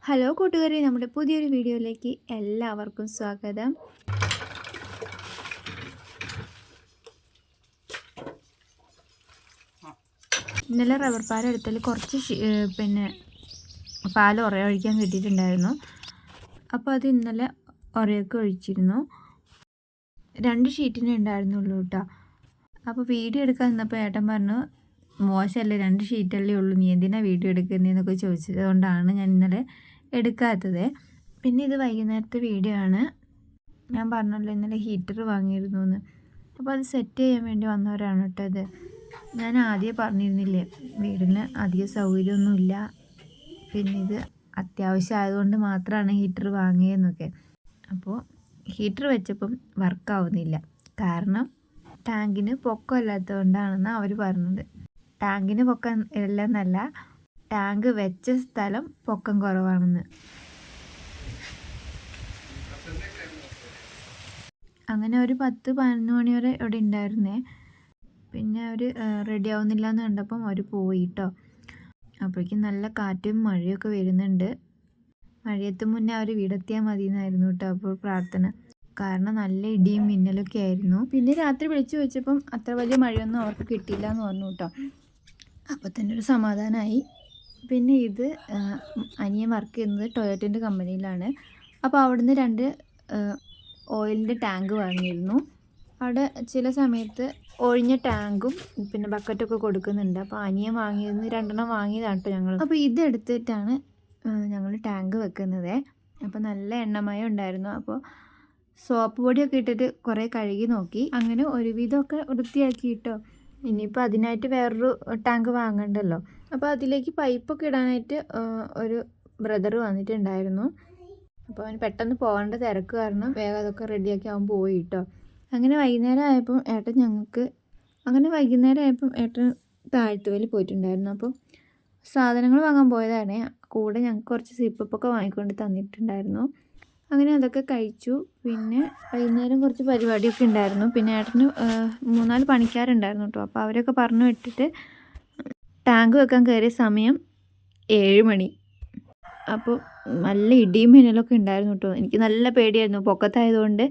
Hello കൂട്ടുകാരെ, നമ്മുടെ പുതിയൊരു വീഡിയോയിലേക്ക് എല്ലാവർക്കും സ്വാഗതം. ഇന്നലെ റബ്ബർ പാൽ എടുത്തതിൽ കുറച്ച് പാൽ ഒഴിക്കാൻ കിട്ടിയിട്ടുണ്ടായിരുന്നു. അപ്പോൾ അത് ഇന്നലെ ഉറയൊക്കെ ഒഴിച്ചിരുന്നു. 2 ഷീറ്റിനെ ഉണ്ടായിരുന്നുള്ളൂ കേട്ടോ. അപ്പോൾ വീഡിയോ എടുക്കാൻ നിന്നപ്പോൾ ഏട്ടൻ പറഞ്ഞു, മോശമല്ലേ, 2 ഷീറ്റല്ലേ ഉള്ളൂ, നീ എന്തിനാ വീഡിയോ എടുക്കുന്നതെന്നൊക്കെ ചോദിച്ചത് കൊണ്ടാണ് ഞാൻ ഇന്നലെ എടുക്കാത്തത്. പിന്നെ ഇത് വൈകുന്നേരത്തെ വീഡിയോ ആണ്. ഞാൻ പറഞ്ഞല്ലോ ഇന്നലെ ഹീറ്റർ വാങ്ങിയിരുന്നു എന്ന്. അപ്പോൾ അത് സെറ്റ് ചെയ്യാൻ വേണ്ടി വന്നവരാണ് കേട്ടോ ഇത്. ഞാൻ ആദ്യം പറഞ്ഞിരുന്നില്ലേ, വീടിന് അധികം സൗകര്യമൊന്നുമില്ല, പിന്നെ ഇത് അത്യാവശ്യമായതുകൊണ്ട് മാത്രമാണ് ഹീറ്റർ വാങ്ങിയതെന്നൊക്കെ. അപ്പോൾ ഹീറ്റർ വെച്ചപ്പം വർക്കാവുന്നില്ല. കാരണം ടാങ്കിന് പൊക്കമില്ലാത്തതുകൊണ്ടാണെന്ന് അവർ പറഞ്ഞത്. ടാങ്കിന് പൊക്കം ഇല്ലെന്നല്ല, ടാങ്ക് വെച്ച സ്ഥലം പൊക്കം കുറവാണെന്ന്. അങ്ങനെ ഒരു 10-11 മണി വരെ ഇവിടെ ഉണ്ടായിരുന്നേ. പിന്നെ അവർ റെഡി ആവുന്നില്ല എന്ന് കണ്ടപ്പം അവർ പോയി കേട്ടോ. അപ്പോഴേക്കും നല്ല കാറ്റും മഴയൊക്കെ വരുന്നുണ്ട്. മഴയത്ത് മുന്നേ അവർ വീടെത്തിയാൽ മതി എന്നായിരുന്നു കേട്ടോ അപ്പോൾ പ്രാർത്ഥന. കാരണം നല്ല ഇടിയും മിന്നലൊക്കെ ആയിരുന്നു. പിന്നെ രാത്രി വിളിച്ചു വെച്ചപ്പം അത്ര വലിയ മഴയൊന്നും അവർക്ക് കിട്ടിയില്ല എന്ന് പറഞ്ഞു കേട്ടോ. അപ്പോൾ തന്നെ ഒരു സമാധാനമായി. പിന്നെ ഇത് അനിയൻ വർക്ക് ചെയ്യുന്നത് ടൊയോറ്റൻ്റെ കമ്പനിയിലാണ്. അപ്പോൾ അവിടുന്ന് 2 ഓയിലിൻ്റെ ടാങ്ക് വാങ്ങിയിരുന്നു. അവിടെ ചില സമയത്ത് ഒഴിഞ്ഞ ടാങ്കും പിന്നെ ബക്കറ്റൊക്കെ കൊടുക്കുന്നുണ്ട്. അപ്പോൾ അനിയൻ വാങ്ങിയതിന് 2 വാങ്ങിയതാണ് കേട്ടോ ഞങ്ങൾ. അപ്പോൾ ഇതെടുത്തിട്ടാണ് ഞങ്ങൾ ടാങ്ക് വെക്കുന്നത്. അപ്പോൾ നല്ല എണ്ണമയം ഉണ്ടായിരുന്നു. അപ്പോൾ സോപ്പ് പൊടിയൊക്കെ ഇട്ടിട്ട് കുറേ കഴുകി നോക്കി. അങ്ങനെ ഒരുവിധമൊക്കെ വൃത്തിയാക്കി കേട്ടോ. ഇനിയിപ്പോൾ അതിനായിട്ട് വേറൊരു ടാങ്ക് വാങ്ങണ്ടല്ലോ. അപ്പോൾ അതിലേക്ക് പൈപ്പൊക്കെ ഇടാനായിട്ട് ഒരു ബ്രദർ വന്നിട്ടുണ്ടായിരുന്നു. അപ്പോൾ അവന് പെട്ടെന്ന് പോകേണ്ട തിരക്ക് കാരണം വേഗം അതൊക്കെ റെഡിയാക്കി അവൻ പോയി കേട്ടോ. അങ്ങനെ വൈകുന്നേരം ആയപ്പം ഏട്ടൻ താഴ്ത്തുവയിൽ പോയിട്ടുണ്ടായിരുന്നു. അപ്പോൾ സാധനങ്ങൾ വാങ്ങാൻ പോയതാണ്. കൂടെ ഞങ്ങൾക്ക് കുറച്ച് സിപ്പപ്പൊക്കെ വാങ്ങിക്കൊണ്ട് തന്നിട്ടുണ്ടായിരുന്നു. അങ്ങനെ അതൊക്കെ കഴിച്ചു. പിന്നെ വൈകുന്നേരം കുറച്ച് പരിപാടിയൊക്കെ ഉണ്ടായിരുന്നു. പിന്നെ ഏട്ടന് 3-4 പണിക്കാരുണ്ടായിരുന്നു കേട്ടോ. അപ്പോൾ അവരൊക്കെ പറഞ്ഞു വിട്ടിട്ട് ടാങ്ക് വെക്കാൻ കയറിയ സമയം 7 മണി. അപ്പോൾ നല്ല ഇടിയും മിന്നലൊക്കെ ഉണ്ടായിരുന്നു കേട്ടോ. എനിക്ക് നല്ല പേടിയായിരുന്നു, പൊക്കത്തായതുകൊണ്ട്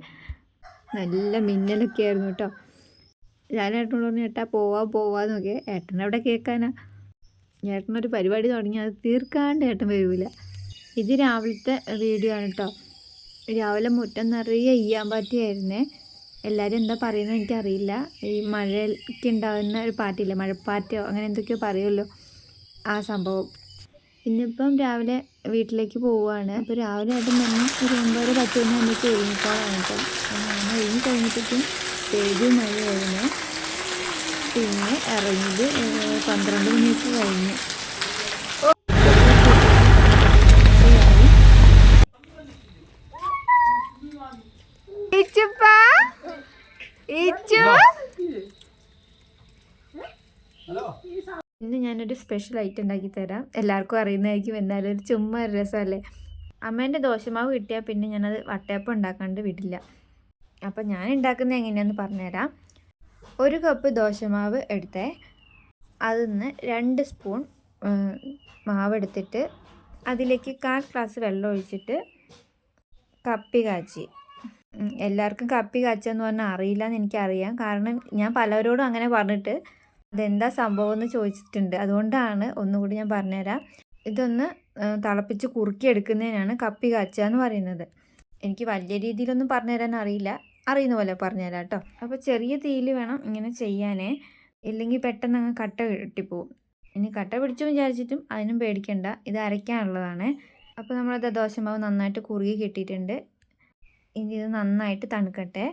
നല്ല മിന്നലൊക്കെ ആയിരുന്നു കേട്ടോ. ഞാൻ ഏട്ടനോട് പറഞ്ഞു, ഏട്ടാ പോവാന്നൊക്കെ. ഏട്ടനവിടെ കേൾക്കാനാ. ഏട്ടനൊരു പരിപാടി തുടങ്ങി അത് തീർക്കാണ്ട് ഏട്ടൻ വരില്ല. ഇത് രാവിലത്തെ വീഡിയോ ആണ് കേട്ടോ. രാവിലെ മുറ്റം നിറയെ ഈയാമ്പാറ്റിയായിരുന്നേ. എല്ലാവരും എന്താ പറയുന്നത് എനിക്കറിയില്ല. ഈ മഴയ്ക്ക് ഉണ്ടാകുന്ന ഒരു പാറ്റില്ല, മഴപ്പാറ്റോ അങ്ങനെ എന്തൊക്കെയോ പറയുമല്ലോ, ആ സംഭവം. ഇന്നിപ്പം രാവിലെ വീട്ടിലേക്ക് പോവുകയാണ്. അപ്പോൾ രാവിലെ ഏട്ടൻ തന്നെ ഒരു 9-10 മണി ആകുമ്പോഴേക്കും ഒരുങ്ങിക്കോളാണ് കേട്ടോ. അങ്ങനെ ഒരുങ്ങി കഴിഞ്ഞപ്പോഴേക്കും പേടി മഴയായിരുന്നു. പിന്നെ ഇറങ്ങിയത് 12 മണിയൊക്കെ കഴിഞ്ഞു. ഇന്ന് ഞാനൊരു സ്പെഷ്യൽ ഐറ്റം ഉണ്ടാക്കി തരാം. എല്ലാവർക്കും അറിയുന്നതായിരിക്കും, എന്നാലും ഒരു ചുമ്മാ ഒരു രസമല്ലേ. അമ്മേൻ്റെ ദോശമാവ് കിട്ടിയാൽ പിന്നെ ഞാനത് വട്ടയപ്പം ഉണ്ടാക്കാണ്ട് വിടില്ല. അപ്പം ഞാൻ ഉണ്ടാക്കുന്നത് എങ്ങനെയാണെന്ന് പറഞ്ഞുതരാം. 1 കപ്പ് ദോശമാവ് എടുത്തേ. അതിൽ നിന്ന് 2 സ്പൂൺ മാവ് എടുത്തിട്ട് അതിലേക്ക് 1/4 ഗ്ലാസ് വെള്ളം ഒഴിച്ചിട്ട് കപ്പി കാച്ചി. എല്ലാവർക്കും കപ്പി കാച്ചെന്ന് പറഞ്ഞാൽ അറിയില്ല എന്ന് എനിക്കറിയാം. കാരണം ഞാൻ പലരോടും അങ്ങനെ പറഞ്ഞിട്ട് അതെന്താ സംഭവം എന്ന് ചോദിച്ചിട്ടുണ്ട്. അതുകൊണ്ടാണ് ഒന്നുകൂടി ഞാൻ പറഞ്ഞുതരാം. ഇതൊന്ന് തിളപ്പിച്ച് കുറുക്കിയെടുക്കുന്നതിനാണ് കപ്പി കാച്ചുക എന്ന് പറയുന്നത്. എനിക്ക് വലിയ രീതിയിലൊന്നും പറഞ്ഞുതരാൻ അറിയില്ല, അറിയുന്ന പോലെ പറഞ്ഞുതരാം കേട്ടോ. അപ്പോൾ ചെറിയ തീയിൽ വേണം ഇങ്ങനെ ചെയ്യാനേ, ഇല്ലെങ്കിൽ പെട്ടെന്ന് അങ്ങ് കട്ട കിട്ടിപ്പോവും. ഇനി കട്ട പിടിച്ചു വിചാരിച്ചിട്ടും അതിനും പേടിക്കണ്ട, ഇത് അരയ്ക്കാനുള്ളതാണ്. അപ്പോൾ നമ്മളത് ദോശമാവ് നന്നായിട്ട് കുറുകി കിട്ടിയിട്ടുണ്ട്. ഇനി ഇത് നന്നായിട്ട് തണുക്കട്ടെ.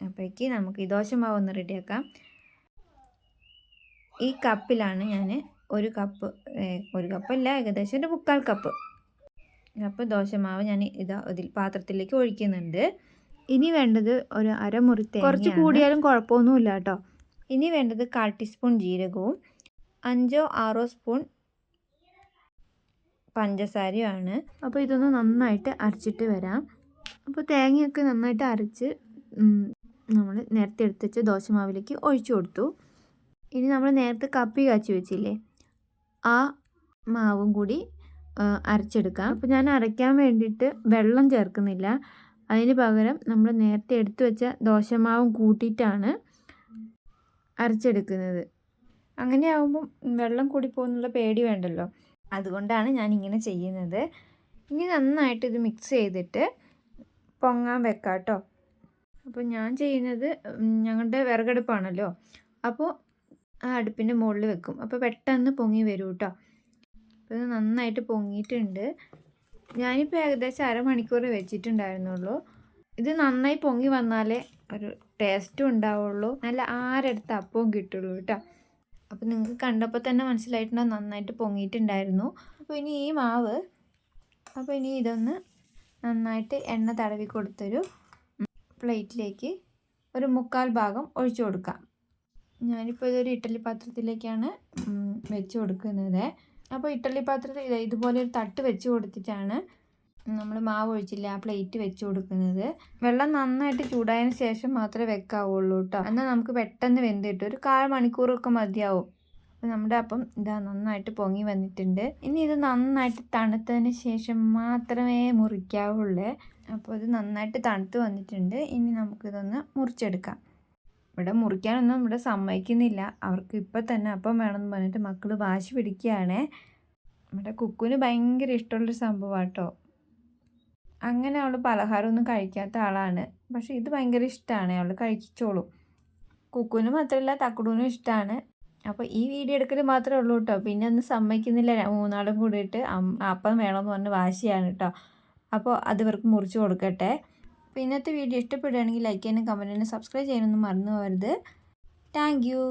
അപ്പോഴേക്ക് നമുക്ക് ഈ ദോശമാവ് ഒന്ന് റെഡിയാക്കാം. ഈ കപ്പിലാണ് ഞാൻ 1 കപ്പല്ല, ഏകദേശം ഒരു 3/4 കപ്പ് ദോശമാവ് ഞാൻ ഇതിൽ പാത്രത്തിലേക്ക് ഒഴിക്കുന്നുണ്ട്. ഇനി വേണ്ടത് ഒരു അരമുറി തേങ്ങ, കുറച്ച് കൂടിയാലും കുഴപ്പമൊന്നുമില്ല കേട്ടോ. ഇനി വേണ്ടത് 1/4 ടീസ്പൂൺ ജീരകവും 5-6 സ്പൂൺ പഞ്ചസാരയുമാണ്. അപ്പോൾ ഇതൊന്ന് നന്നായിട്ട് അരച്ചിട്ട് വരാം. അപ്പോൾ തേങ്ങയൊക്കെ നന്നായിട്ട് അരച്ച് നമ്മൾ നേരത്തെ എടുത്ത് വെച്ച് ദോശമാവിലേക്ക് ഒഴിച്ചു കൊടുത്തു. ഇനി നമ്മൾ നേരത്തെ കപ്പി കാച്ചി വെച്ചില്ലേ, ആ മാവും കൂടി അരച്ചെടുക്കാം. അപ്പോൾ ഞാൻ അരയ്ക്കാൻ വേണ്ടിയിട്ട് വെള്ളം ചേർക്കുന്നില്ല. അതിന് പകരം നമ്മൾ നേരത്തെ എടുത്തു വെച്ച ദോശമാവും കൂട്ടിയിട്ടാണ് അരച്ചെടുക്കുന്നത്. അങ്ങനെ ആകുമ്പം വെള്ളം കൂടി പോകുന്നുള്ള പേടി വേണ്ടല്ലോ. അതുകൊണ്ടാണ് ഞാൻ ഇങ്ങനെ ചെയ്യുന്നത്. ഇനി നന്നായിട്ട് ഇത് മിക്സ് ചെയ്തിട്ട് പൊങ്ങാൻ വെക്കാം കേട്ടോ. അപ്പോൾ ഞാൻ ചെയ്യുന്നത് ഞങ്ങളുടെ വിറകടുപ്പാണല്ലോ, അപ്പോൾ ആ അടുപ്പിൻ്റെ മുകളിൽ വെക്കും. അപ്പോൾ പെട്ടെന്ന് പൊങ്ങി വരും കേട്ടോ. അപ്പോൾ ഇത് നന്നായിട്ട് പൊങ്ങിയിട്ടുണ്ട്. ഞാനിപ്പോൾ ഏകദേശം അരമണിക്കൂർ വെച്ചിട്ടുണ്ടായിരുന്നുള്ളൂ. ഇത് നന്നായി പൊങ്ങി വന്നാലേ ഒരു ടേസ്റ്റും ഉണ്ടാവുള്ളൂ, നല്ല ആരെടുത്ത അപ്പവും കിട്ടുള്ളൂ കേട്ടോ. അപ്പോൾ നിങ്ങൾക്ക് കണ്ടപ്പോൾ തന്നെ മനസ്സിലായിട്ടുണ്ടാവും നന്നായിട്ട് പൊങ്ങിയിട്ടുണ്ടായിരുന്നു. അപ്പോൾ ഇനി ഈ മാവ്, അപ്പോൾ ഇനി ഇതൊന്ന് നന്നായിട്ട് എണ്ണ തടവി കൊടുത്തൊരു പ്ലേറ്റിലേക്ക് ഒരു 1/4 ഭാഗം ഒഴിച്ചു കൊടുക്കാം. ഞാനിപ്പോൾ ഇതൊരു ഇഡ്ഡലി പാത്രത്തിലേക്കാണ് വെച്ച് കൊടുക്കുന്നത്. അപ്പോൾ ഇഡ്ഡലി പാത്രത്തിൽ ഇതുപോലെ ഒരു തട്ട് വെച്ച് കൊടുത്തിട്ടാണ് നമ്മൾ മാവ് ഒഴിച്ചില്ല ആ പ്ലേറ്റ് വെച്ച് കൊടുക്കുന്നത്. വെള്ളം നന്നായിട്ട് ചൂടായതിന് ശേഷം മാത്രമേ വെക്കാവുള്ളൂ കേട്ടോ. എന്നാൽ നമുക്ക് പെട്ടെന്ന് വെന്ത് കിട്ടും. ഒരു 1/4 മണിക്കൂറൊക്കെ മതിയാവും. അപ്പോൾ നമ്മുടെ അപ്പം ഇതാ നന്നായിട്ട് പൊങ്ങി വന്നിട്ടുണ്ട്. ഇനി ഇത് നന്നായിട്ട് തണുത്തതിന് ശേഷം മാത്രമേ മുറിക്കാവുള്ളൂ. അപ്പോൾ ഇത് നന്നായിട്ട് തണുത്ത് വന്നിട്ടുണ്ട്. ഇനി നമുക്കിതൊന്ന് മുറിച്ചെടുക്കാം. ഇവിടെ മുറിക്കാനൊന്നും ഇവിടെ സമ്മതിക്കുന്നില്ല. അവർക്ക് ഇപ്പം തന്നെ അപ്പം വേണമെന്ന് പറഞ്ഞിട്ട് മക്കൾ വാശി പിടിക്കുകയാണേ. നമ്മുടെ കുക്കുവിന് ഭയങ്കര ഇഷ്ടമുള്ളൊരു സംഭവമാണ് കേട്ടോ. അങ്ങനെ അവൾ പലഹാരമൊന്നും കഴിക്കാത്ത ആളാണ്. പക്ഷേ ഇത് ഭയങ്കര ഇഷ്ടമാണ്, അവൾ കഴിച്ചോളും. കുക്കുവിന് മാത്രമല്ല തക്കുടൂനും ഇഷ്ടമാണ്. അപ്പോൾ ഈ വീഡിയോ എടുക്കൽ മാത്രമേ ഉള്ളൂ കേട്ടോ. പിന്നെ ഒന്നും സമ്മതിക്കുന്നില്ല. 3 കൂടിയിട്ട് അപ്പം വേണമെന്ന് പറഞ്ഞ് വാശിയാണ് കേട്ടോ. അപ്പോൾ അത് ഇവർക്ക് മുറിച്ച് കൊടുക്കട്ടെ. അപ്പോൾ ഇന്നത്തെ വീഡിയോ ഇഷ്ടപ്പെടുകയാണെങ്കിൽ ലൈക്ക് ചെയ്യാനും കമൻറ്റ് ചെയ്യാനും സബ്സ്ക്രൈബ് ചെയ്യാനൊന്നും മറന്നു പോകരുത്. Thank you.